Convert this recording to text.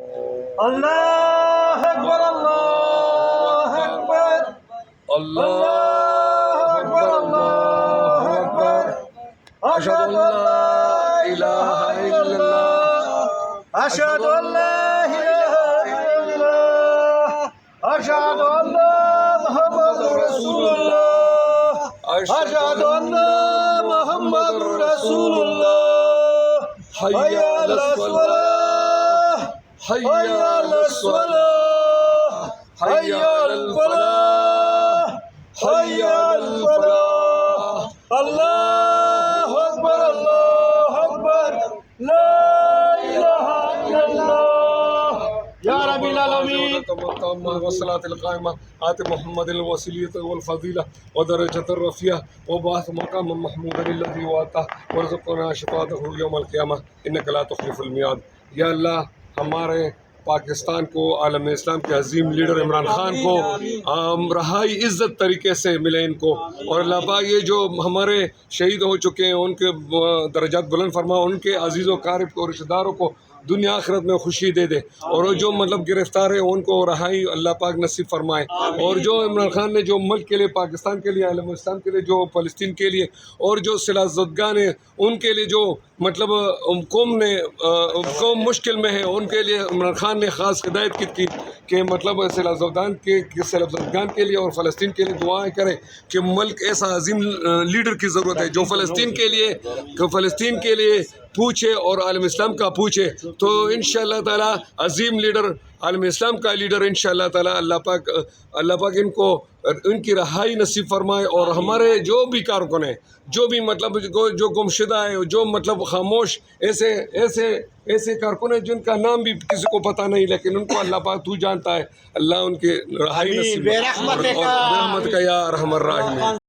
अल्लाह अकबर, अल्लाह अकबर, अल्लाह अकबर, अल्लाह अकबर। अशहदु अल्ला इलाहा इल्लल्लाह, अशहदु अल्ला इलाहा इल्लल्लाह, अशहदु अन्ना मुहम्मदुर रसूलुल्लाह, अशहदु अन्ना मुहम्मदुर रसूलुल्लाह। हय्या अलस सलाह, हय्या अलस सलाह, हय्या अल फलाह, हय्या अल फलाह। अल्लाहु अकबर, अल्लाहु अकबर, ला इलाहा इल्लल्लाह। या रब्बिल आलमीन वस्सलातिल कायमा आति मुहम्मदिल वसीलियत वल फजीला व दरजतुर रफिया व बास मकाम महमूदन लज़ी वाता वरज़ुक़ना शफ़ाअतहु यौमल क़ियामा इन्नका ला तुख़लिफ़ुल मियाद। या अल्लाह, हमारे पाकिस्तान को, आलम इस्लाम के अजीम लीडर इमरान खान को रहाई इज़्ज़त तरीके से मिले इनको, और अल्लाह पाक ये जो हमारे शहीद हो चुके हैं उनके दर्जात बुलंद फरमा, उनके अजीज़ व क़ारिब को, रिश्तेदारों को दुनिया आखिरत में खुशी दे दे, और जो मतलब गिरफ्तार है उनको रहाई अल्लाह पाक नसीब फरमाए। और जो इमरान खान ने जो मुल्क के लिए, पाकिस्तान के लिए, आलम इस्लाम के लिए, जो फ़लस्तीन के लिए, और जो सिलाज़ुद्गान है उनके लिए, जो मतलब कौम मुश्किल में है उनके लिए इमरान खान ने ख़ास हिदायत की थी कि मतलब सिलाज़ुद्गान के लिए और फ़लस्तीन के लिए दुआएं करें कि मुल्क ऐसा अजीम लीडर की ज़रूरत है जो फ़लस्तीन के लिए पूछे और आलम इस्लाम का पूछे। तो इंशाअल्लाह ताला अजीम लीडर, आलम इस्लाम का लीडर इंशाअल्लाह ताला अल्लाह पाक इनको इनकी रहाई नसीब फरमाए। और हमारे जो भी कारकुन हैं, जो भी मतलब जो गुमशुदा है, जो मतलब खामोश ऐसे कारकुन हैं जिनका नाम भी किसी को पता नहीं, लेकिन उनको अल्लाह पाक तू जानता है, अल्लाह उनके रहाई नसीब और रहमत का या अरहमर राहिमीन।